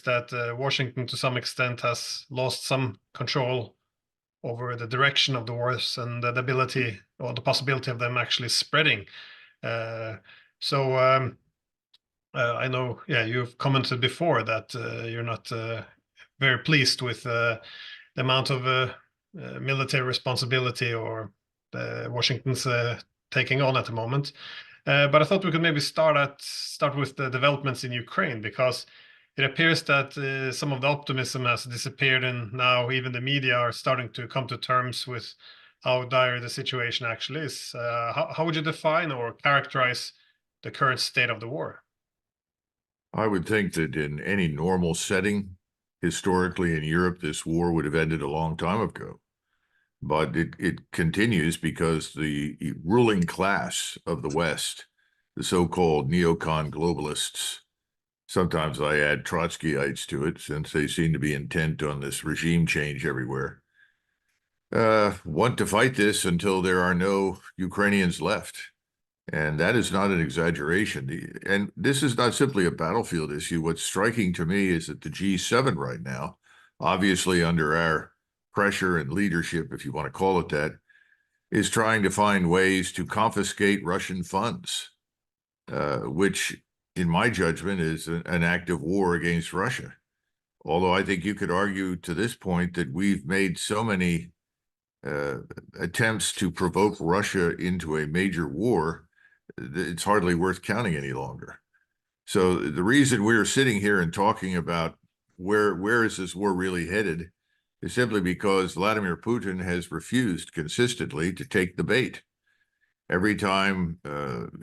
that Washington, to some extent, has lost some control over the direction of the wars and the ability or the possibility of them actually spreading. I know, yeah, you've commented before that you're not very pleased with the amount of military responsibility or Washington's taking on at the moment. But I thought we could maybe start with the developments in Ukraine, because it appears that some of the optimism has disappeared, and now even the media are starting to come to terms with how dire the situation actually is. How would you define or characterize the current state of the war? I would think that in any normal setting, historically in Europe, this war would have ended a long time ago. But it continues because the ruling class of the West, the so-called neocon globalists, sometimes I add Trotskyites to it, since they seem to be intent on this regime change everywhere, want to fight this until there are no Ukrainians left. And that is not an exaggeration. And this is not simply a battlefield issue. What's striking to me is that the G7 right now, obviously under our pressure and leadership, if you want to call it that, is trying to find ways to confiscate Russian funds, which, in my judgment, is an act of war against Russia. Although I think you could argue to this point that we've made so many attempts to provoke Russia into a major war, it's hardly worth counting any longer. So the reason we're sitting here and talking about where is this war really headed is simply because Vladimir Putin has refused consistently to take the bait. Every time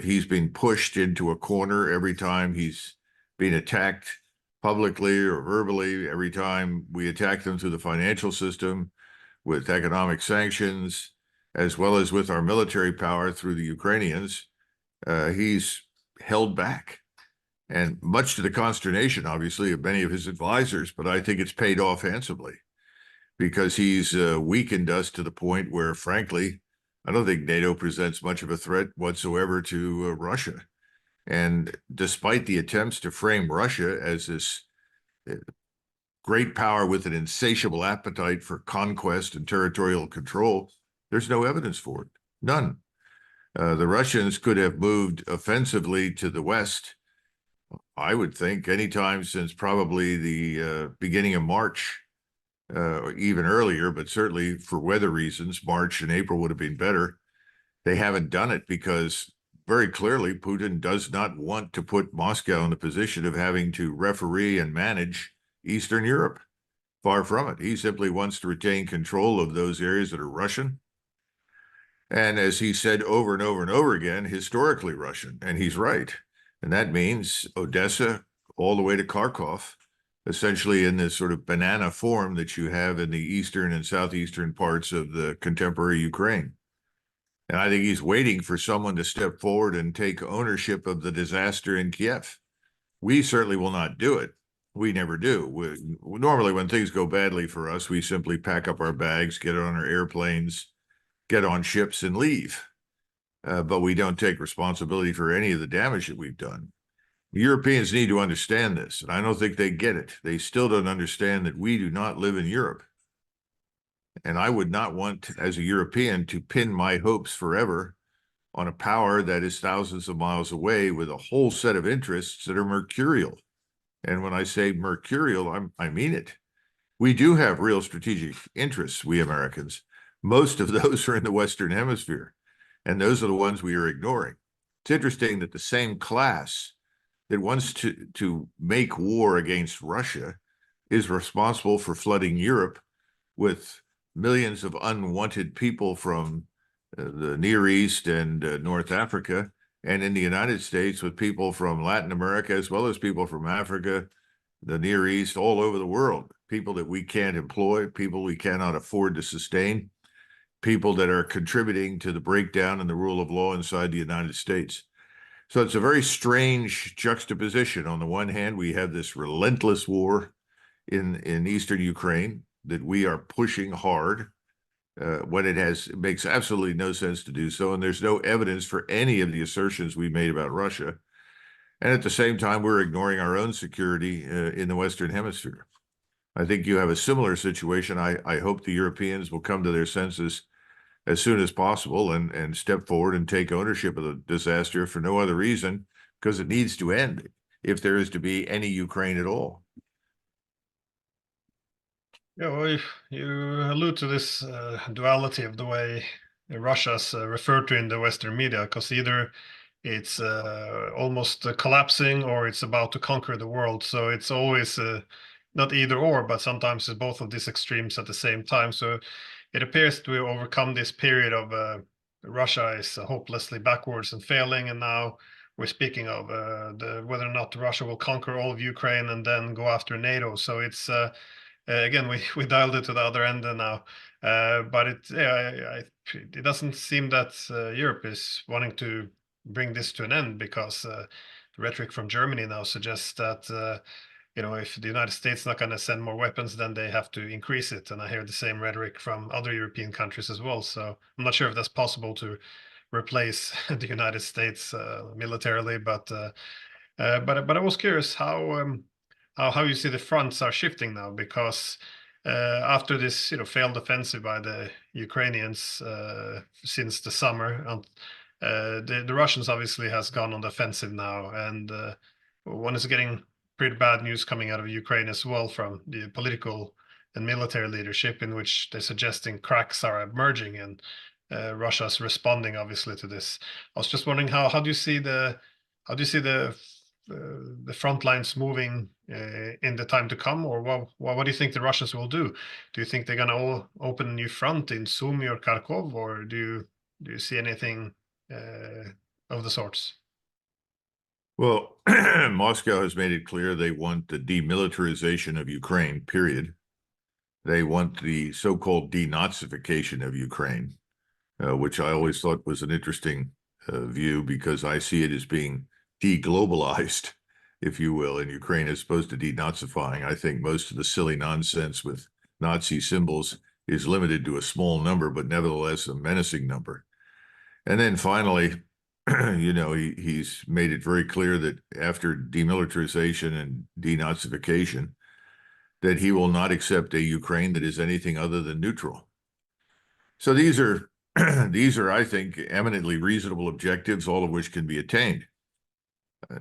he's been pushed into a corner, every time he's been attacked publicly or verbally, every time we attack them through the financial system with economic sanctions, as well as with our military power through the Ukrainians, he's held back. And much to the consternation, obviously, of many of his advisors, but I think it's paid off handsomely, because he's weakened us to the point where, frankly, I don't think NATO presents much of a threat whatsoever to Russia. And despite the attempts to frame Russia as this great power with an insatiable appetite for conquest and territorial control, there's no evidence for it. None. The Russians could have moved offensively to the West, I would think, anytime since probably the beginning of March, even earlier, but certainly for weather reasons, March and April would have been better. They haven't done it because very clearly Putin does not want to put Moscow in the position of having to referee and manage Eastern Europe. Far from it. He simply wants to retain control of those areas that are Russian. And as he said over and over and over again, historically Russian, and he's right. And that means Odessa all the way to Kharkov, essentially in this sort of banana form that you have in the eastern and southeastern parts of the contemporary Ukraine. And I think he's waiting for someone to step forward and take ownership of the disaster in Kiev. We certainly will not do it. We never do. Normally, when things go badly for us, we simply pack up our bags, get on our airplanes, get on ships, and leave. But we don't take responsibility for any of the damage that we've done. Europeans need to understand this, and I don't think they get it. They still don't understand that we do not live in Europe. And I would not want, as a European, to pin my hopes forever on a power that is thousands of miles away with a whole set of interests that are mercurial. And when I say mercurial, I mean it. We do have real strategic interests, we Americans. Most of those are in the Western Hemisphere, and those are the ones we are ignoring. It's interesting that the same class that wants to make war against Russia is responsible for flooding Europe with millions of unwanted people from the Near East and North Africa, and in the United States with people from Latin America, as well as people from Africa, the Near East, all over the world, people that we can't employ, people we cannot afford to sustain, people that are contributing to the breakdown in the rule of law inside the United States. So it's a very strange juxtaposition. On the one hand, we have this relentless war in eastern Ukraine that we are pushing hard when it makes absolutely no sense to do so, and there's no evidence for any of the assertions we made about Russia. And at the same time, we're ignoring our own security in the Western Hemisphere. I think you have a similar situation. I hope the Europeans will come to their senses as soon as possible and step forward and take ownership of the disaster for no other reason, because it needs to end if there is to be any Ukraine at all. Yeah, well, you allude to this duality of the way Russia's referred to in the Western media, because either it's almost collapsing or it's about to conquer the world. So it's always not either or, but sometimes it's both of these extremes at the same time. So it appears to have overcome this period of Russia is hopelessly backwards and failing, and now we're speaking of whether or not Russia will conquer all of Ukraine and then go after NATO. So it's again, we dialed it to the other end now, but it doesn't seem that Europe is wanting to bring this to an end, because the rhetoric from Germany now suggests that if the United States is not going to send more weapons, then they have to increase it. And I hear the same rhetoric from other European countries as well. So I'm not sure if that's possible to replace the United States militarily, but I was curious how you see the fronts are shifting now, because after this failed offensive by the Ukrainians since the summer, the Russians obviously has gone on the offensive now, and one is getting pretty bad news coming out of Ukraine as well from the political and military leadership, in which they're suggesting cracks are emerging, and Russia's responding obviously to this. I was just wondering how do you see the front lines moving in the time to come, or what do you think the Russians will do? Do you think they're going to all open a new front in Sumy or Kharkov, or do you see anything of the sorts? Well, Moscow has made it clear they want the demilitarization of Ukraine, period. They want the so-called denazification of Ukraine, which I always thought was an interesting view, because I see it as being deglobalized, if you will, and Ukraine is supposed to denazifying. I think most of the silly nonsense with Nazi symbols is limited to a small number, but nevertheless a menacing number. And then finally, he's made it very clear that after demilitarization and denazification, that he will not accept a Ukraine that is anything other than neutral. So these are, I think, eminently reasonable objectives, all of which can be attained.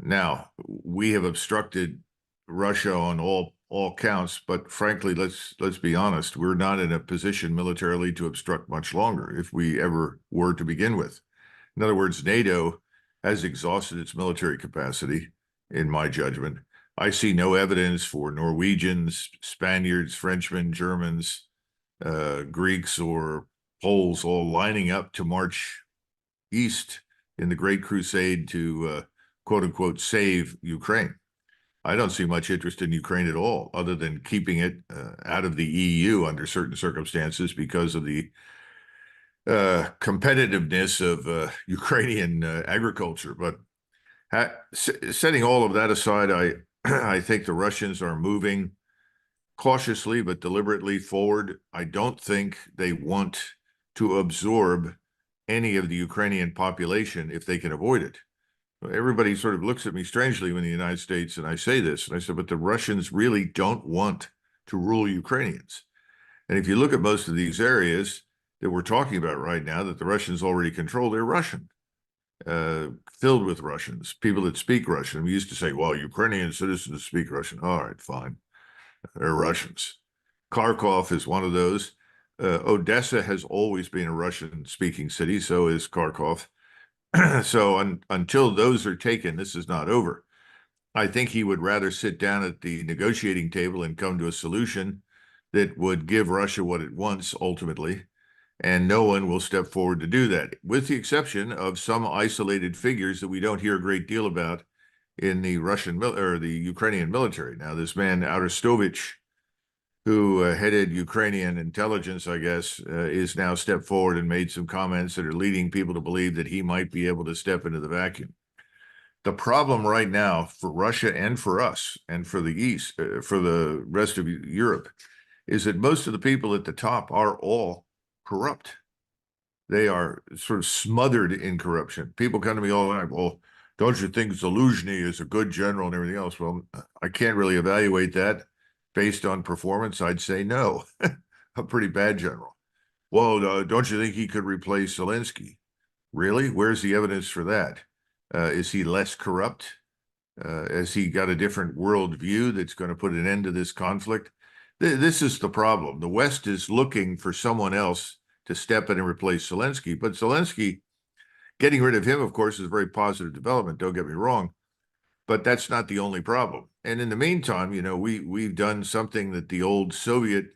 Now, we have obstructed Russia on all counts, but frankly, let's be honest, we're not in a position militarily to obstruct much longer, if we ever were to begin with. In other words, NATO has exhausted its military capacity, in my judgment. I see no evidence for Norwegians, Spaniards, Frenchmen, Germans, Greeks, or Poles all lining up to march east in the Great Crusade to quote unquote save Ukraine. I don't see much interest in Ukraine at all, other than keeping it out of the EU under certain circumstances because of the competitiveness of Ukrainian agriculture. But setting all of that aside, I think the Russians are moving cautiously but deliberately forward. I don't think they want to absorb any of the Ukrainian population if they can avoid it. Everybody sort of looks at me strangely when the United States, and I say this, and I said, but the Russians really don't want to rule Ukrainians. And if you look at most of these areas that we're talking about right now that the Russians already control, they're Russian, filled with Russians, people that speak Russian. We used to say, well, Ukrainian citizens speak Russian. All right, fine. They're Russians. Kharkov is one of those. Odessa has always been a Russian-speaking city, so is Kharkov. So until those are taken, this is not over. I think he would rather sit down at the negotiating table and come to a solution that would give Russia what it wants ultimately, and no one will step forward to do that, with the exception of some isolated figures that we don't hear a great deal about in the Russian or the Ukrainian military. Now, this man Arestovich, who headed Ukrainian intelligence, I guess, is now stepped forward and made some comments that are leading people to believe that he might be able to step into the vacuum. The problem right now for Russia and for us and for the East, for the rest of Europe, is that most of the people at the top are all corrupt. They are sort of smothered in corruption. People come to me all the time, well, don't you think Zelensky is a good general and everything else? Well, I can't really evaluate that based on performance. I'd say no, a pretty bad general. Well, don't you think he could replace Zelensky? Really? Where's the evidence for that? Is he less corrupt? Has he got a different worldview that's going to put an end to this conflict? This is the problem. The West is looking for someone else to step in and replace Zelensky, but Zelensky, getting rid of him, of course, is a very positive development. Don't get me wrong, but that's not the only problem. And in the meantime, we've done something that the old Soviet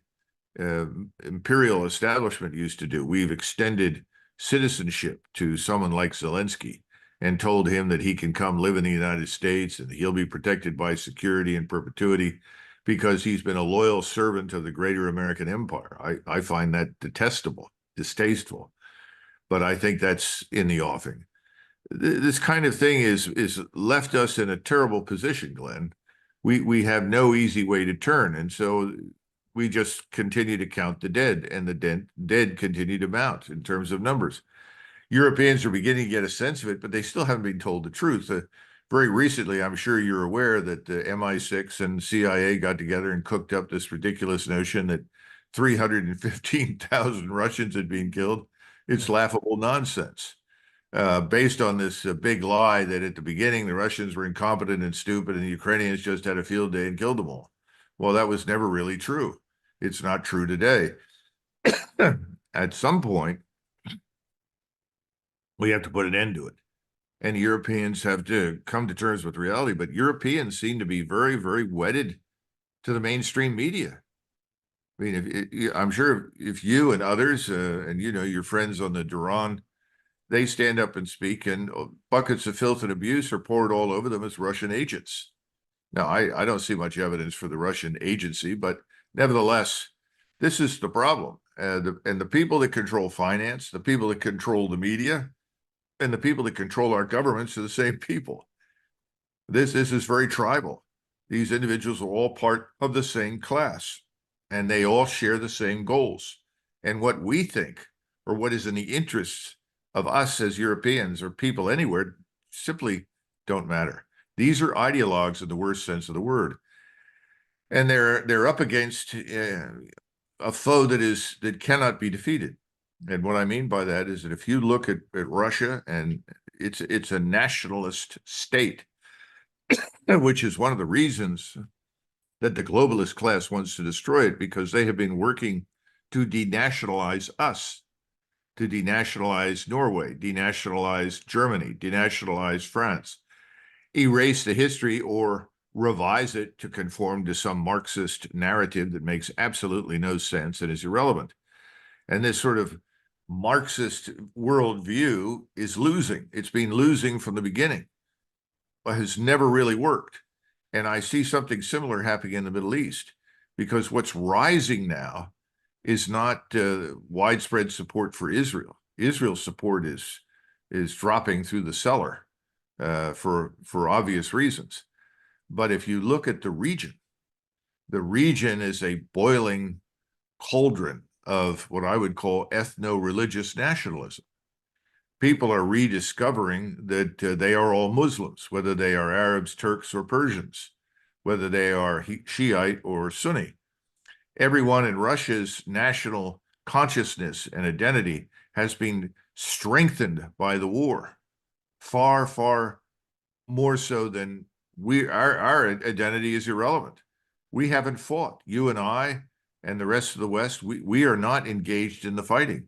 imperial establishment used to do. We've extended citizenship to someone like Zelensky and told him that he can come live in the United States and he'll be protected by security and perpetuity because he's been a loyal servant of the greater American empire. I find that detestable, distasteful, but I think that's in the offing. This kind of thing is left us in a terrible position, Glenn. We have no easy way to turn, and so we just continue to count the dead, and the dead continue to mount in terms of numbers. Europeans are beginning to get a sense of it, but they still haven't been told the truth. Very recently, I'm sure you're aware that the MI6 and CIA got together and cooked up this ridiculous notion that 315,000 Russians had been killed. It's laughable nonsense. Based on this big lie that at the beginning the Russians were incompetent and stupid and the Ukrainians just had a field day and killed them all. Well, that was never really true. It's not true today. At some point, we have to put an end to it. And Europeans have to come to terms with reality. But Europeans seem to be very, very wedded to the mainstream media. I mean, I'm sure if you and others, and your friends on the Duran, they stand up and speak, and buckets of filth and abuse are poured all over them as Russian agents. Now, I don't see much evidence for the Russian agency, but nevertheless, this is the problem. And the people that control finance, the people that control the media, and the people that control our governments are the same people. This is very tribal. These individuals are all part of the same class, and they all share the same goals. And what we think, or what is in the interests of us as Europeans or people anywhere, simply don't matter. These are ideologues in the worst sense of the word, and they're up against a foe that cannot be defeated. And what I mean by that is that if you look at Russia, and it's a nationalist state, which is one of the reasons that the globalist class wants to destroy it, because they have been working to denationalize us, to denationalize Norway, denationalize Germany, denationalize France, erase the history or revise it to conform to some Marxist narrative that makes absolutely no sense and is irrelevant. And this sort of Marxist worldview is losing. It's been losing from the beginning, but has never really worked. And I see something similar happening in the Middle East, because what's rising now is not widespread support for Israel. Israel's support is dropping through the cellar for obvious reasons. But if you look at the region is a boiling cauldron of what I would call ethno-religious nationalism. People are rediscovering that they are all Muslims, whether they are Arabs, Turks, or Persians, whether they are Shiite or Sunni. Everyone in Russia's national consciousness and identity has been strengthened by the war, far, far more so than our identity is irrelevant. We haven't fought. You and I and the rest of the West, we are not engaged in the fighting.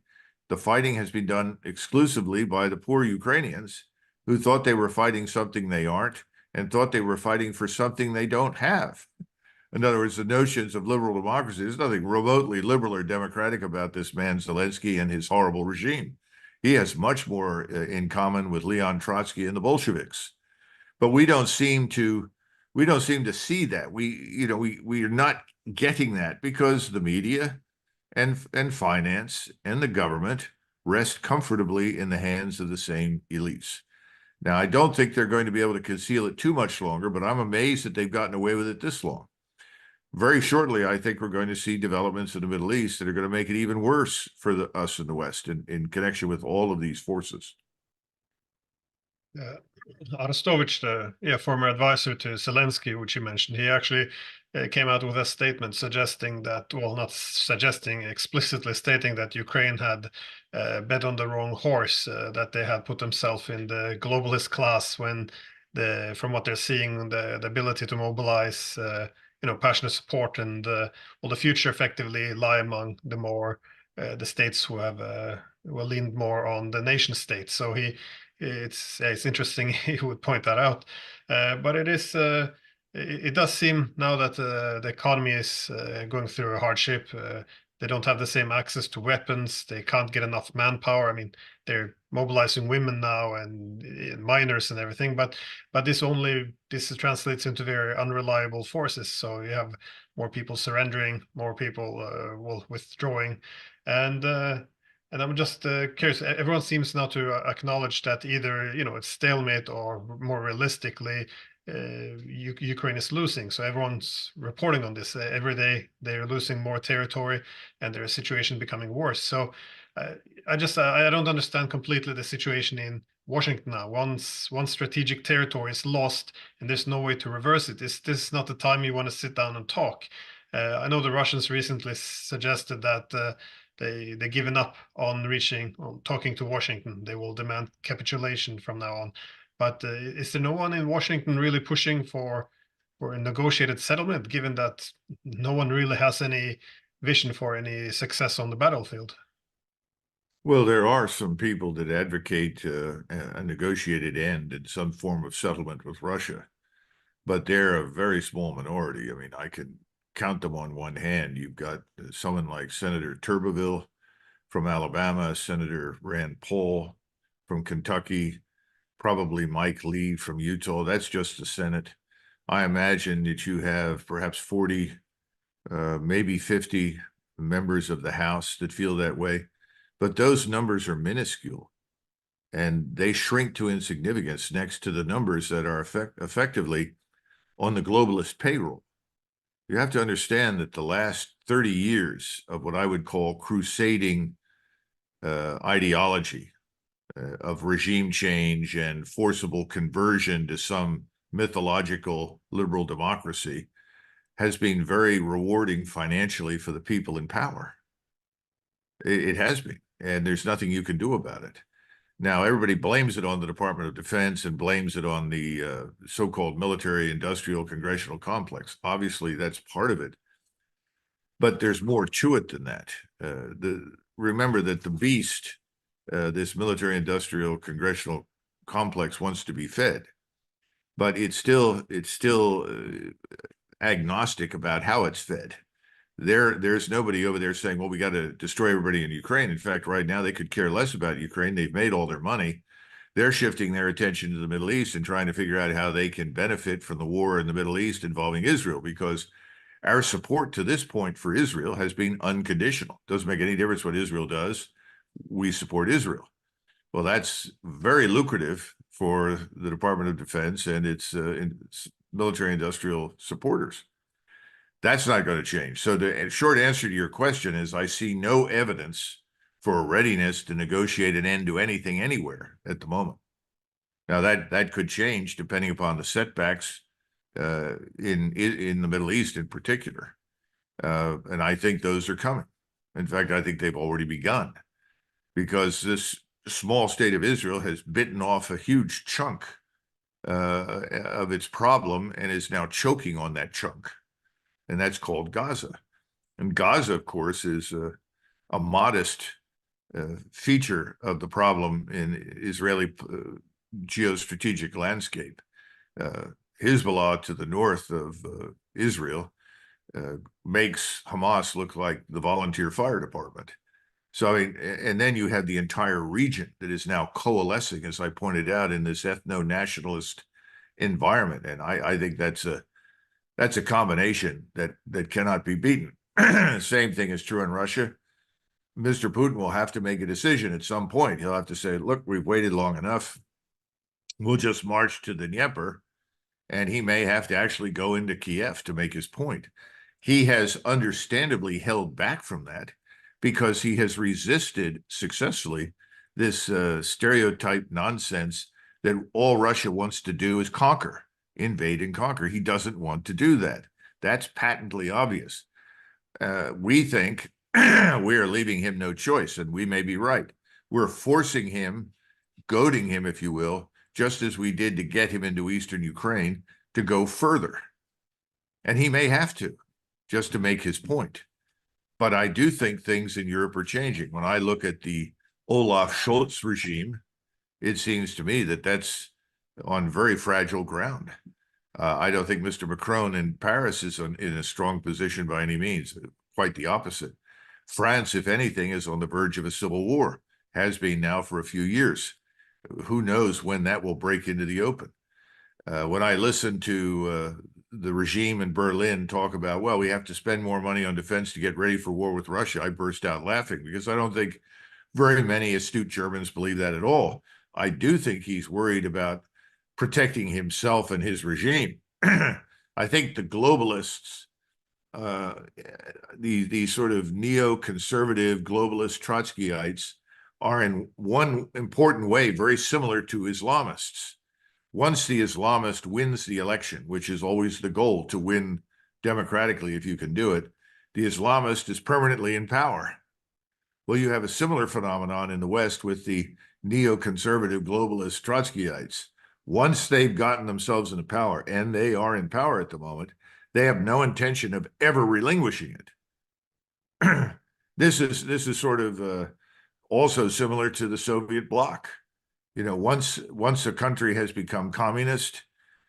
The fighting has been done exclusively by the poor Ukrainians who thought they were fighting something they aren't and thought they were fighting for something they don't have. In other words, the notions of liberal democracy, there's nothing remotely liberal or democratic about this man Zelensky and his horrible regime. He has much more in common with Leon Trotsky and the Bolsheviks. But we don't seem to see that. We are not getting that because the media and finance and the government rest comfortably in the hands of the same elites. Now, I don't think they're going to be able to conceal it too much longer, but I'm amazed that they've gotten away with it this long. Very shortly, I think we're going to see developments in the Middle East that are going to make it even worse for us in the West in connection with all of these forces. Arestovich, the former advisor to Zelensky, which you mentioned, he actually came out with a statement suggesting that, well, not suggesting, explicitly stating that Ukraine had bet on the wrong horse, that they had put themselves in the globalist class when from what they're seeing, the ability to mobilize, passionate support and well, the future effectively lie among the states who have leaned more on the nation state. So it's interesting he would point that out, but it does seem now that the economy is going through a hardship. They don't have the same access to weapons. They can't get enough manpower. I mean, they're mobilizing women now and minors and everything, but this translates into very unreliable forces. So you have more people surrendering, more people withdrawing, and I'm just curious. Everyone seems now to acknowledge that either it's stalemate or more realistically, Ukraine is losing. So everyone's reporting on this every day. They're losing more territory, and their situation becoming worse. So uh, I don't understand completely the situation in Washington now. Once one strategic territory is lost, and there's no way to reverse it, this is not the time you want to sit down and talk. I know the Russians recently suggested that. They've given up on talking to Washington. They will demand capitulation from now on. But is there no one in Washington really pushing for a negotiated settlement, given that no one really has any vision for any success on the battlefield? Well, there are some people that advocate a negotiated end and some form of settlement with Russia, but they're a very small minority. I mean, I can count them on one hand. You've got someone like Senator Tuberville from Alabama, Senator Rand Paul from Kentucky, probably Mike Lee from Utah. That's just the Senate. I imagine that you have perhaps 40, maybe 50 members of the House that feel that way. But those numbers are minuscule, and they shrink to insignificance next to the numbers that are effectively on the globalist payroll. You have to understand that the last 30 years of what I would call crusading ideology of regime change and forcible conversion to some mythological liberal democracy has been very rewarding financially for the people in power. It has been, and there's nothing you can do about it. Now, everybody blames it on the Department of Defense and blames it on the so-called military-industrial congressional complex. Obviously, that's part of it. But there's more to it than that. Remember that the beast, this military-industrial congressional complex, wants to be fed, but it's still agnostic about how it's fed. There's nobody over there saying, well, we got to destroy everybody in Ukraine. In fact, right now they could care less about Ukraine. They've made all their money. They're shifting their attention to the Middle East and trying to figure out how they can benefit from the war in the Middle East involving Israel, because our support to this point for Israel has been unconditional. Doesn't make any difference what Israel does. We support Israel. Well, that's very lucrative for the Department of Defense and its military industrial supporters. That's not going to change. So the short answer to your question is I see no evidence for a readiness to negotiate an end to anything anywhere at the moment. Now that could change depending upon the setbacks in the Middle East in particular. And I think those are coming. In fact, I think they've already begun, because this small state of Israel has bitten off a huge chunk of its problem and is now choking on that chunk. And that's called Gaza. And Gaza, of course, is a modest feature of the problem in Israeli geostrategic landscape. Hizbullah to the north of Israel makes Hamas look like the volunteer fire department. So, I mean, and then you have the entire region that is now coalescing, as I pointed out, in this ethno-nationalist environment. And I think that's a combination that cannot be beaten. Same thing is true in Russia. Mr. Putin will have to make a decision at some point. He'll have to say, look, we've waited long enough. We'll just march to the Dnieper. And he may have to actually go into Kiev to make his point. He has understandably held back from that because he has resisted successfully this stereotype nonsense that all Russia wants to do is conquer, invade and conquer. He doesn't want to do that. That's patently obvious. We think we are leaving him no choice, and we may be right. We're forcing him, goading him, if you will, just as we did to get him into eastern Ukraine, to go further. And he may have to, just to make his point. But I do think things in Europe are changing. When I look at the Olaf Scholz regime, it seems to me that that's on very fragile ground. I don't think Mr. Macron in Paris is in a strong position by any means. Quite the opposite. France, if anything, is on the verge of a civil war, has been now for a few years. Who knows when that will break into the open? When I listen to the regime in Berlin talk about, well, we have to spend more money on defense to get ready for war with Russia, I burst out laughing, because I don't think very many astute Germans believe that at all. I do think he's worried about protecting himself and his regime. I think the globalists, these sort of neoconservative globalist Trotskyites, are in one important way very similar to Islamists. Once the Islamist wins the election, which is always the goal, to win democratically if you can do it, the Islamist is permanently in power. Well, you have a similar phenomenon in the West with the neoconservative globalist Trotskyites. Once they've gotten themselves into power, and they are in power at the moment, they have no intention of ever relinquishing it. This is sort of also similar to the Soviet bloc. You know, once a country has become communist,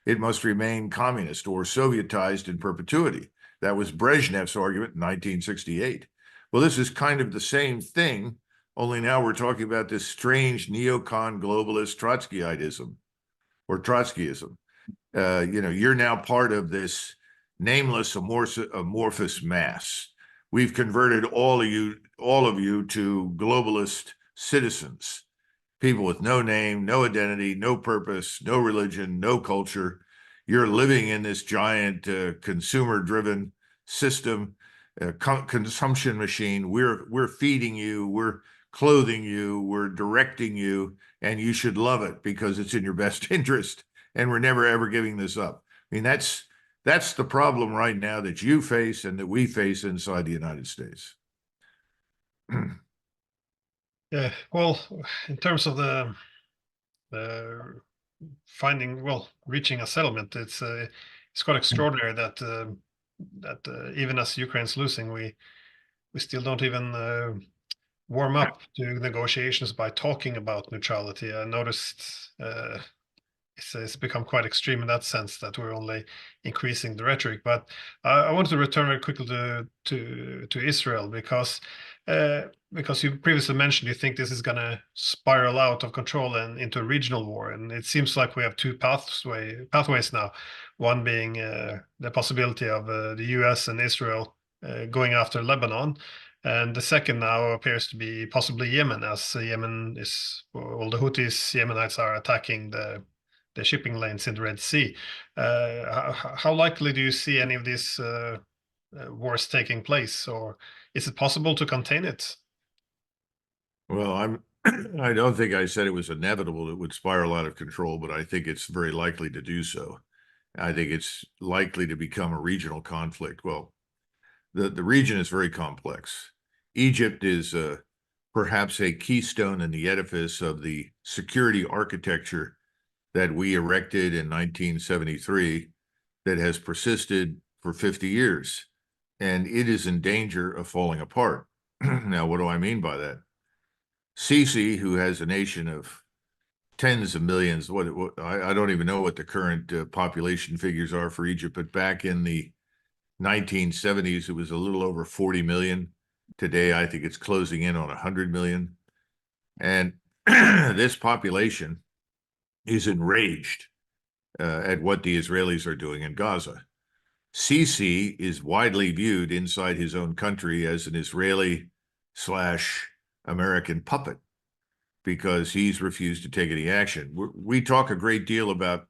it must remain communist or Sovietized in perpetuity. That was Brezhnev's argument in 1968. Well, this is kind of the same thing, only now we're talking about this strange neocon globalist Trotskyitism or Trotskyism. You're now part of this nameless amorphous mass. We've converted all of you to globalist citizens, people with no name, no identity, no purpose, no religion, no culture. You're living in this giant consumer-driven system, consumption machine. We're feeding you, we're clothing you, we're directing you, and you should love it because it's in your best interest. And we're never ever giving this up. I mean, that's the problem right now that you face and that we face inside the United States. Yeah, well, in terms of the reaching a settlement, it's quite extraordinary that even as Ukraine's losing, we still don't even warm up to negotiations by talking about neutrality. I noticed it's become quite extreme in that sense that we're only increasing the rhetoric. But I wanted to return very quickly to Israel because you previously mentioned you think this is going to spiral out of control and into a regional war, and it seems like we have two pathways now. One being the possibility of the U.S. and Israel going after Lebanon. And the second now appears to be possibly Yemen, as Yemen is, well, the Houthis, Yemenites are attacking the shipping lanes in the Red Sea. How likely do you see any of these wars taking place, or is it possible to contain it? Well, I don't think I said it was inevitable it would spiral out of control, but I think it's very likely to do so. I think it's likely to become a regional conflict. Well, the region is very complex. Egypt is perhaps a keystone in the edifice of the security architecture that we erected in 1973 that has persisted for 50 years, and it is in danger of falling apart. Now, what do I mean by that? Sisi, who has a nation of tens of millions, I don't even know what the current population figures are for Egypt, but back in the 1970s, it was a little over 40 million. Today, I think it's closing in on 100 million. And this population is enraged at what the Israelis are doing in Gaza. Sisi is widely viewed inside his own country as an Israeli/American puppet because he's refused to take any action. We talk a great deal about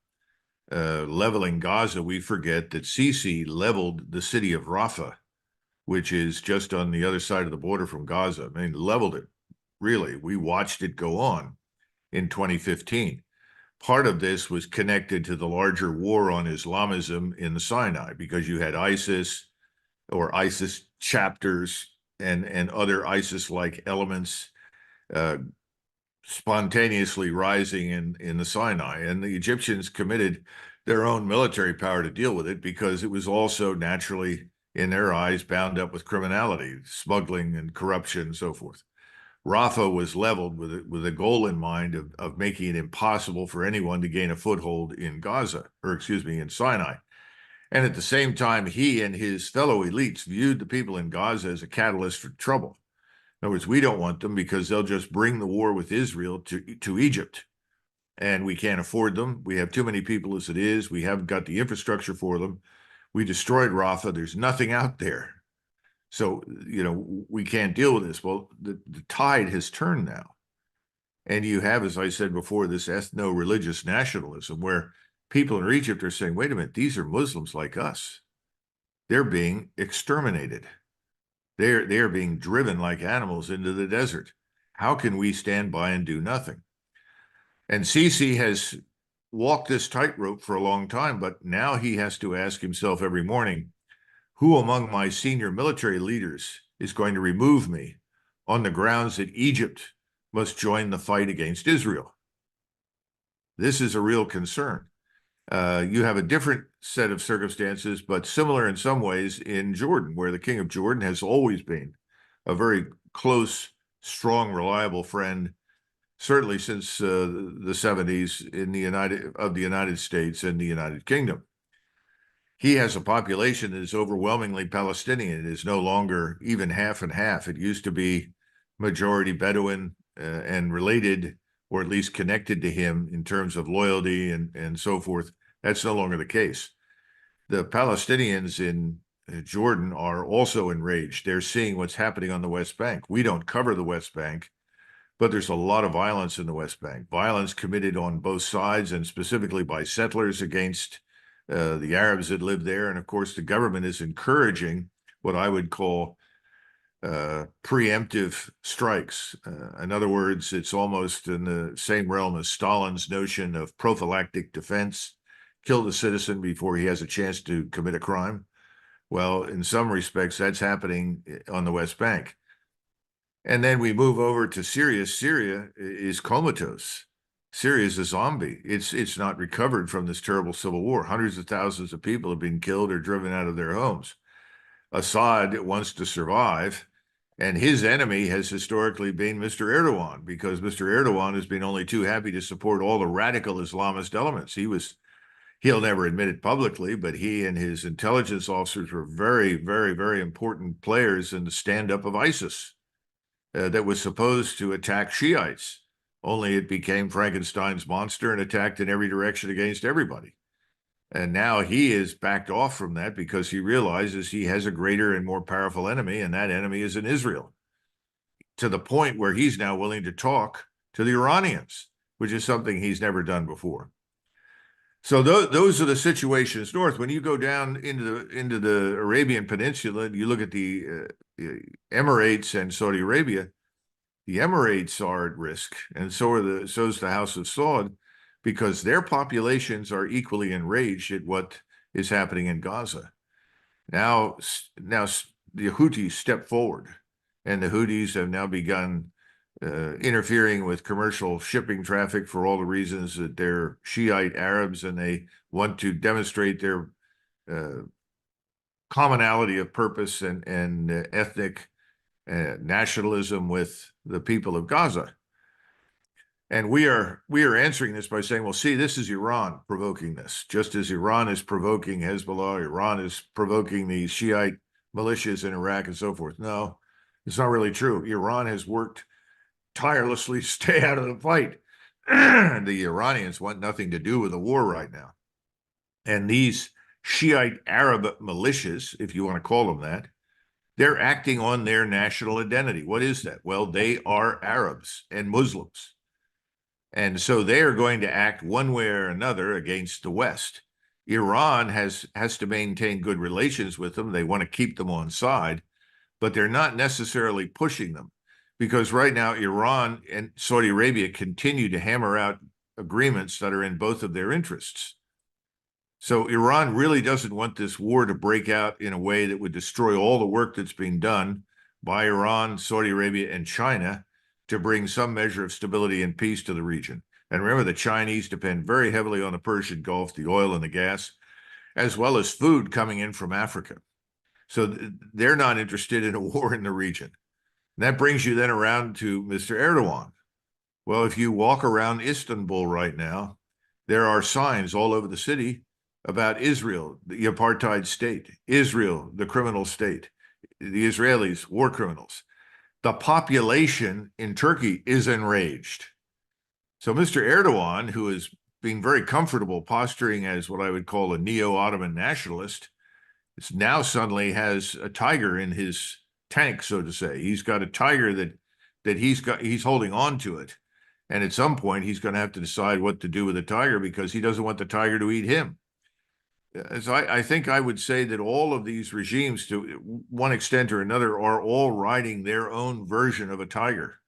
leveling Gaza. We forget that Sisi leveled the city of Rafah, which is just on the other side of the border from Gaza. I mean, leveled it, really. We watched it go on in 2015. part of this was connected to the larger war on Islamism in the Sinai, because you had ISIS or ISIS chapters and other ISIS-like elements uh, spontaneously rising in the Sinai. And the Egyptians committed their own military power to deal with it, because it was also naturally, in their eyes, bound up with criminality, smuggling and corruption and so forth. Rafah was leveled with a goal in mind of making it impossible for anyone to gain a foothold in Gaza, or excuse me, in Sinai. And at the same time, he and his fellow elites viewed the people in Gaza as a catalyst for trouble. In other words, we don't want them because they'll just bring the war with Israel to Egypt. And we can't afford them. We have too many people as it is. We haven't got the infrastructure for them. We destroyed Rafah. There's nothing out there. So, we can't deal with this. Well, the tide has turned now. And you have, as I said before, this ethno-religious nationalism where people in Egypt are saying, wait a minute, these are Muslims like us. They're being exterminated. They're being driven like animals into the desert. How can we stand by and do nothing? And Sisi has walked this tightrope for a long time, but now he has to ask himself every morning, who among my senior military leaders is going to remove me on the grounds that Egypt must join the fight against Israel? This is a real concern. You have a different set of circumstances, but similar in some ways in Jordan, where the king of Jordan has always been a very close, strong, reliable friend, certainly since the 70s in the United States and the United Kingdom. He has a population that is overwhelmingly Palestinian. It is no longer even half and half. It used to be majority Bedouin and related, or at least connected to him in terms of loyalty and so forth. That's no longer the case. The Palestinians in Jordan are also enraged. They're seeing what's happening on the West Bank. We don't cover the West Bank, but there's a lot of violence in the West Bank, violence committed on both sides and specifically by settlers against the Arabs that live there. And of course, the government is encouraging what I would call preemptive strikes. In other words, it's almost in the same realm as Stalin's notion of prophylactic defense. Kill the citizen before he has a chance to commit a crime. Well, in some respects, that's happening on the West Bank. And then we move over to Syria. Syria is comatose. Syria is a zombie. It's not recovered from this terrible civil war. Hundreds of thousands of people have been killed or driven out of their homes. Assad wants to survive, and his enemy has historically been Mr. Erdogan, because Mr. Erdogan has been only too happy to support all the radical Islamist elements. He'll never admit it publicly, but he and his intelligence officers were very, very, very important players in the stand-up of ISIS that was supposed to attack Shiites. Only it became Frankenstein's monster and attacked in every direction against everybody. And now he is backed off from that because he realizes he has a greater and more powerful enemy, and that enemy is in Israel, to the point where he's now willing to talk to the Iranians, which is something he's never done before. So those are the situations north. When you go down into the Arabian Peninsula, and you look at the Emirates and Saudi Arabia. The Emirates are at risk, and so's the House of Saud, because their populations are equally enraged at what is happening in Gaza. Now the Houthis step forward, and the Houthis have now begun interfering with commercial shipping traffic for all the reasons that they're Shiite Arabs and they want to demonstrate their commonality of purpose and ethnic nationalism with the people of Gaza. And we are answering this by saying, well, see, this is Iran provoking this, just as Iran is provoking Hezbollah, Iran is provoking the Shiite militias in Iraq and so forth. No, it's not really true. Iran has worked tirelessly to stay out of the fight. The Iranians want nothing to do with the war right now. And these Shiite Arab militias, if you want to call them that, they're acting on their national identity. What is that? Well, they are Arabs and Muslims. And so they are going to act one way or another against the West. Iran has to maintain good relations with them. They want to keep them on side, but they're not necessarily pushing them, because right now Iran and Saudi Arabia continue to hammer out agreements that are in both of their interests. So Iran really doesn't want this war to break out in a way that would destroy all the work that's being done by Iran, Saudi Arabia, and China to bring some measure of stability and peace to the region. And remember, the Chinese depend very heavily on the Persian Gulf, the oil and the gas, as well as food coming in from Africa. So they're not interested in a war in the region. And that brings you then around to Mr. Erdogan. Well, if you walk around Istanbul right now, there are signs all over the city about Israel, the apartheid state, Israel, the criminal state, the Israelis, war criminals. The population in Turkey is enraged. So Mr. Erdogan, who is being very comfortable posturing as what I would call a neo-Ottoman nationalist, now suddenly has a tiger in his tank, so to say. He's got a tiger that he's holding on to it. And at some point, he's going to have to decide what to do with the tiger because he doesn't want the tiger to eat him. So I think I would say that all of these regimes, to one extent or another, are all riding their own version of a tiger.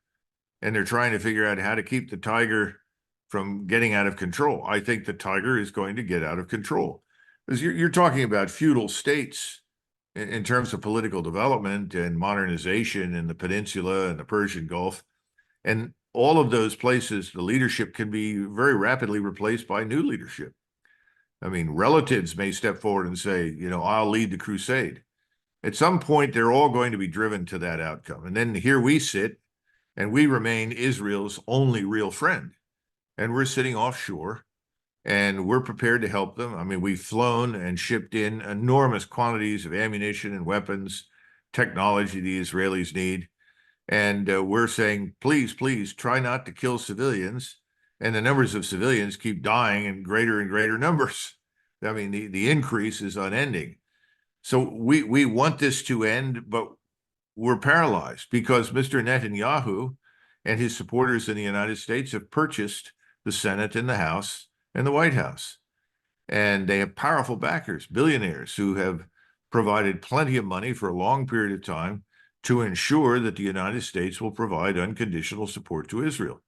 And they're trying to figure out how to keep the tiger from getting out of control. I think the tiger is going to get out of control. Because you're talking about feudal states in terms of political development and modernization in the peninsula and the Persian Gulf. And all of those places, the leadership can be very rapidly replaced by new leadership. I mean, relatives may step forward and say, I'll lead the crusade. At some point, they're all going to be driven to that outcome. And then here we sit, and we remain Israel's only real friend. And we're sitting offshore, and we're prepared to help them. I mean, we've flown and shipped in enormous quantities of ammunition and weapons, technology the Israelis need. And we're saying, please, please try not to kill civilians. And the numbers of civilians keep dying in greater and greater numbers. I mean, the increase is unending. So we want this to end, but we're paralyzed because Mr. Netanyahu and his supporters in the United States have purchased the Senate and the House and the White House. And they have powerful backers, billionaires who have provided plenty of money for a long period of time to ensure that the United States will provide unconditional support to Israel.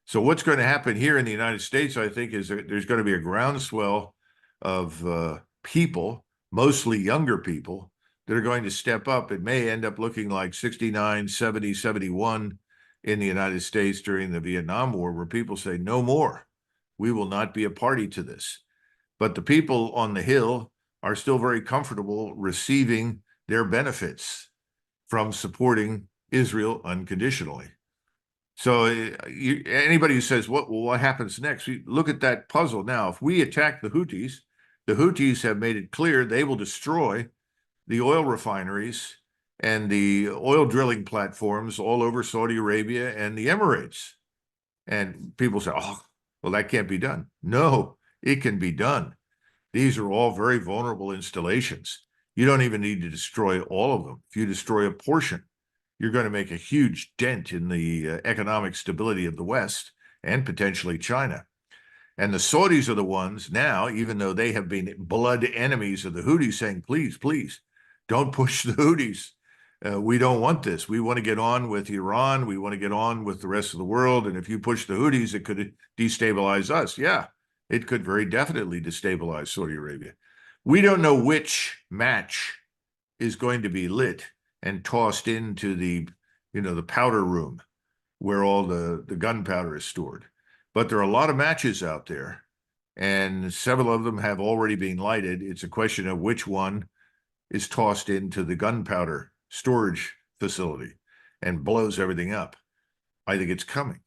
So what's going to happen here in the United States, I think, is that there's going to be a groundswell of people, mostly younger people, that are going to step up. It may end up looking like 69, 70, 71 in the United States during the Vietnam War, where people say, no more. We will not be a party to this. But the people on the Hill are still very comfortable receiving their benefits from supporting Israel unconditionally. So anybody who says, what happens next? We look at that puzzle now. If we attack the Houthis have made it clear they will destroy the oil refineries and the oil drilling platforms all over Saudi Arabia and the Emirates. And people say, well, that can't be done. No, it can be done. These are all very vulnerable installations. You don't even need to destroy all of them. If you destroy a portion, you're going to make a huge dent in the economic stability of the West and potentially China. And the Saudis are the ones now, even though they have been blood enemies of the Houthis, saying, please, please, don't push the Houthis. We don't want this. We want to get on with Iran. We want to get on with the rest of the world. And if you push the Houthis, it could destabilize us. Yeah, it could very definitely destabilize Saudi Arabia. We don't know which match is going to be lit and tossed into the powder room where all the gunpowder is stored. But there are a lot of matches out there, and several of them have already been lighted. It's a question of which one is tossed into the gunpowder storage facility and blows everything up. I think it's coming.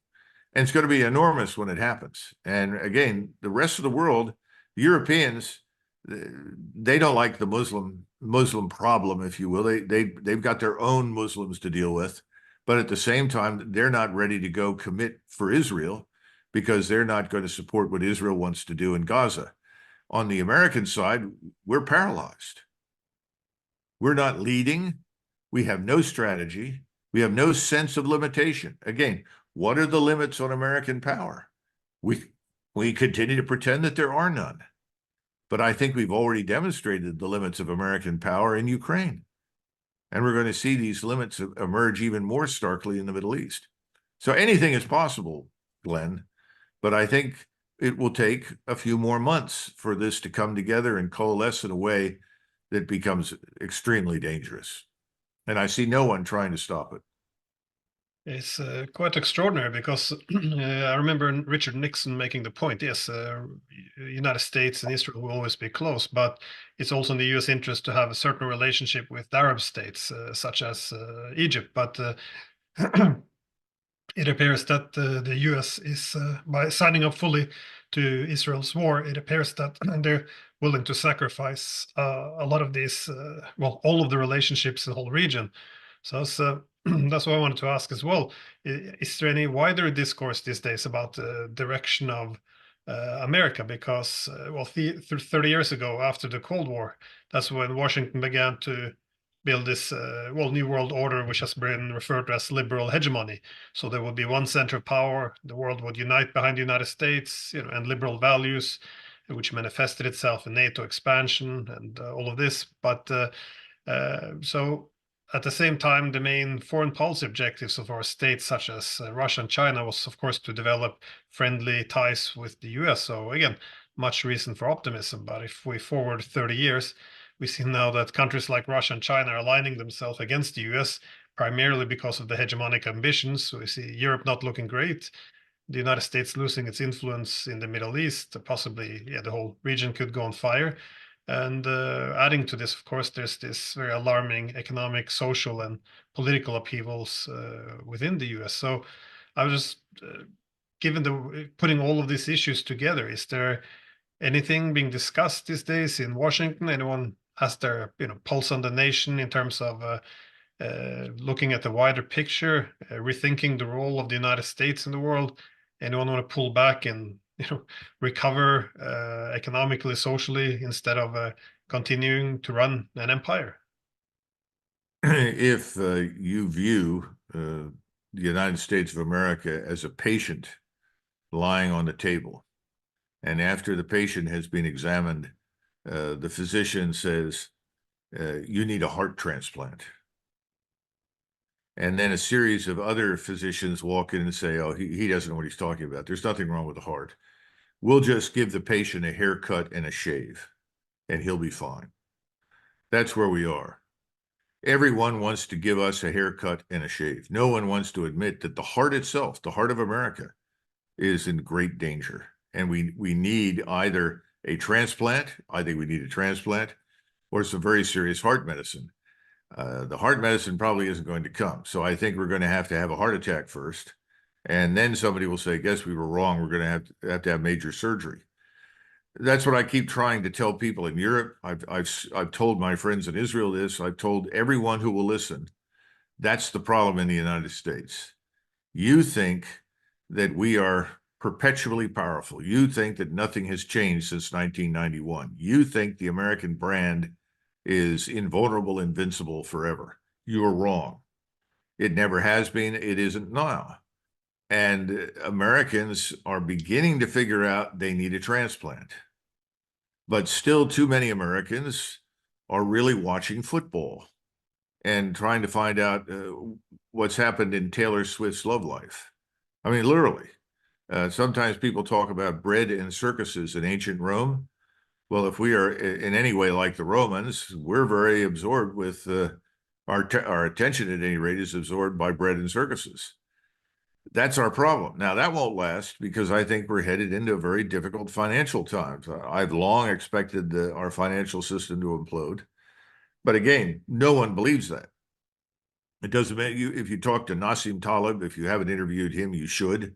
And it's going to be enormous when it happens. And again, the rest of the world, Europeans, they don't like the Muslim problem, if you will. They've got their own Muslims to deal with. But at the same time, they're not ready to go commit for Israel because they're not going to support what Israel wants to do in Gaza. On the American side, we're paralyzed. We're not leading. We have no strategy. We have no sense of limitation. Again, what are the limits on American power? We continue to pretend that there are none. But I think we've already demonstrated the limits of American power in Ukraine. And we're going to see these limits emerge even more starkly in the Middle East. So anything is possible, Glenn. But I think it will take a few more months for this to come together and coalesce in a way that becomes extremely dangerous. And I see no one trying to stop it. It's quite extraordinary because I remember Richard Nixon making the point, yes, United States and Israel will always be close, but it's also in the U.S. interest to have a certain relationship with Arab states, such as Egypt. But it appears that the U.S. is, by signing up fully to Israel's war, it appears that they're willing to sacrifice a lot of these, well, all of the relationships in the whole region. So that's what I wanted to ask as well. Is there any wider discourse these days about the direction of America? Because, well, 30 years ago, after the Cold War, that's when Washington began to build this, well, New World Order, which has been referred to as liberal hegemony. So there would be one center of power. The world would unite behind the United States, and liberal values, which manifested itself in NATO expansion and all of this. But so at the same time, the main foreign policy objectives of our states, such as Russia and China, was, of course, to develop friendly ties with the US. So again, much reason for optimism. But if we forward 30 years, we see now that countries like Russia and China are aligning themselves against the US, primarily because of the hegemonic ambitions. So we see Europe not looking great, the United States losing its influence in the Middle East, possibly, yeah, the whole region could go on fire. And adding to this, of course, there's this very alarming economic, social, and political upheavals within the US. So I was just, given the putting all of these issues together, is there anything being discussed these days in Washington? Anyone has their pulse on the nation in terms of looking at the wider picture, rethinking the role of the United States in the world? Anyone want to pull back and recover economically, socially, instead of continuing to run an empire? If you view the United States of America as a patient lying on the table, and after the patient has been examined, the physician says, you need a heart transplant. And then a series of other physicians walk in and say, oh, he doesn't know what he's talking about. There's nothing wrong with the heart. We'll just give the patient a haircut and a shave, and he'll be fine. That's where we are. Everyone wants to give us a haircut and a shave. No one wants to admit that the heart itself, the heart of America, is in great danger. And we need either a transplant, I think we need a transplant, or some very serious heart medicine. The heart medicine probably isn't going to come. So I think we're going to have a heart attack first. And then somebody will say, guess we were wrong. We're going to have major surgery. That's what I keep trying to tell people in Europe. I've told my friends in Israel this. I've told everyone who will listen. That's the problem in the United States. You think that we are perpetually powerful. You think that nothing has changed since 1991. You think the American brand is invulnerable, invincible forever. You're wrong. It never has been. It isn't now. And Americans are beginning to figure out they need a transplant. But still, too many Americans are really watching football and trying to find out what's happened in Taylor Swift's love life. I mean, literally. Sometimes people talk about bread and circuses in ancient Rome. Well, if we are in any way like the Romans, we're very absorbed with our attention, at any rate, is absorbed by bread and circuses. That's our problem. Now, that won't last because I think we're headed into very difficult financial times. I've long expected our financial system to implode. But again, no one believes that. It doesn't matter. If you talk to Nassim Taleb, if you haven't interviewed him, you should.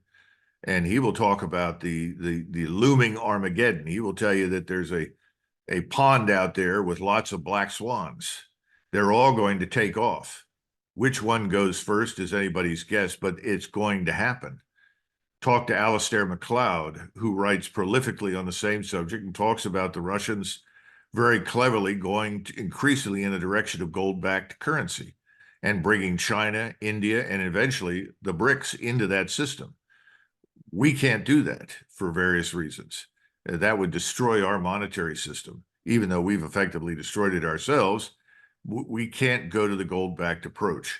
And he will talk about the looming Armageddon. He will tell you that there's a pond out there with lots of black swans. They're all going to take off. Which one goes first is anybody's guess, but it's going to happen. Talk to Alistair MacLeod, who writes prolifically on the same subject and talks about the Russians very cleverly going increasingly in the direction of gold-backed currency and bringing China, India, and eventually the BRICS into that system. We can't do that for various reasons. That would destroy our monetary system. Even though we've effectively destroyed it ourselves, we can't go to the gold-backed approach.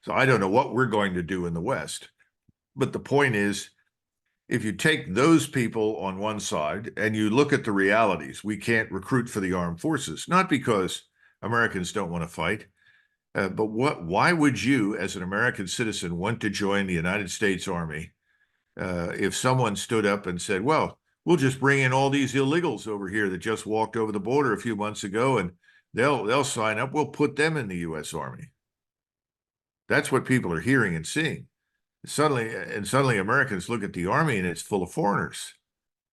So I don't know what we're going to do in the West. But the point is, if you take those people on one side and you look at the realities, we can't recruit for the armed forces, not because Americans don't want to fight, but why would you, as an American citizen, want to join the United States Army if someone stood up and said, well, we'll just bring in all these illegals over here that just walked over the border a few months ago and they'll sign up. We'll put them in the U.S. Army. That's what people are hearing and seeing. Suddenly Americans look at the Army and it's full of foreigners.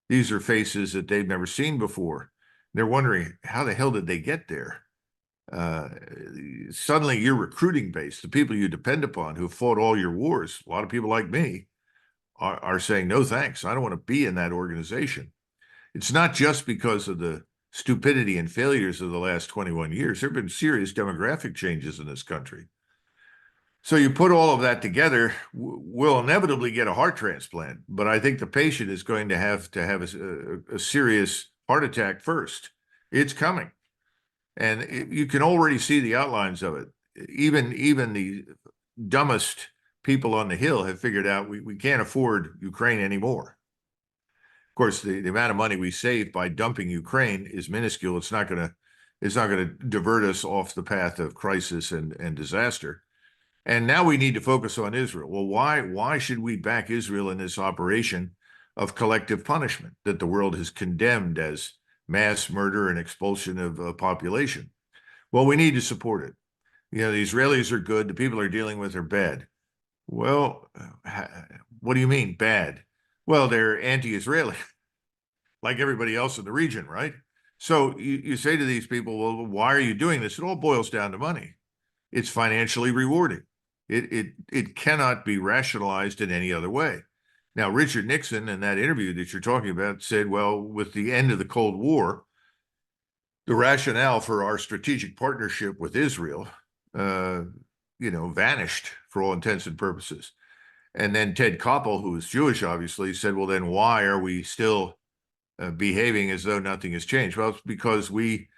These are faces that they've never seen before. They're wondering, how the hell did they get there? Suddenly your recruiting base, the people you depend upon who fought all your wars, a lot of people like me, are saying, no, thanks. I don't want to be in that organization. It's not just because of the stupidity and failures of the last 21 years. There have been serious demographic changes in this country. So you put all of that together, we'll inevitably get a heart transplant, but I think the patient is going to have a serious heart attack first. It's coming. And you can already see the outlines of it. Even the dumbest people on the Hill have figured out we can't afford Ukraine anymore. Of course, the amount of money we save by dumping Ukraine is minuscule. It's not going to divert us off the path of crisis and disaster. And now we need to focus on Israel. Well, why should we back Israel in this operation of collective punishment that the world has condemned as mass murder and expulsion of a population? Well, we need to support it. You know, the Israelis are good. The people they're dealing with are bad. Well, what do you mean bad? Well, they're anti-Israeli, like everybody else in the region, right? So you say to these people, well, why are you doing this? It all boils down to money. It's financially rewarding. It cannot be rationalized in any other way. Now, Richard Nixon, in that interview that you're talking about, said, well, with the end of the Cold War, the rationale for our strategic partnership with Israel, vanished for all intents and purposes. And then Ted Koppel, who is Jewish, obviously, said, well, then why are we still behaving as though nothing has changed? Well, it's because we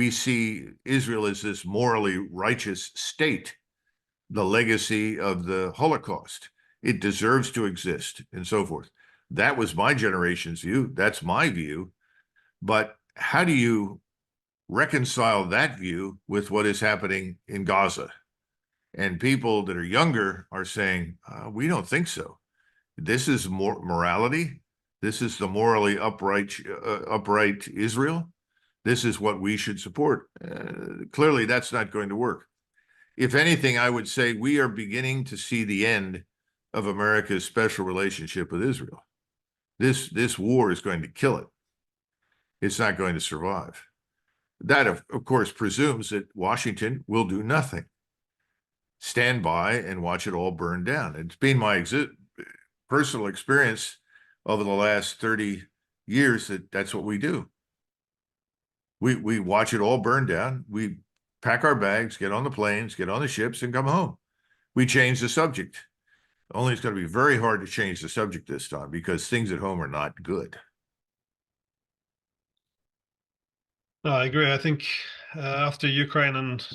see Israel as this morally righteous state, the legacy of the Holocaust. It deserves to exist, and so forth. That was my generation's view. That's my view. But how do you reconcile that view with what is happening in Gaza? And people that are younger are saying, we don't think so. This is morality. This is the morally upright Israel. This is what we should support. Clearly, that's not going to work. If anything, I would say we are beginning to see the end of America's special relationship with Israel. This war is going to kill it. It's not going to survive. That, of course, presumes that Washington will do nothing. Stand by and watch it all burn down. It's been my personal experience over the last 30 years that that's what we do. We watch it all burn down. We pack our bags, get on the planes, get on the ships, and come home. We change the subject. Only it's going to be very hard to change the subject this time because things at home are not good. No, I agree. I think after Ukraine and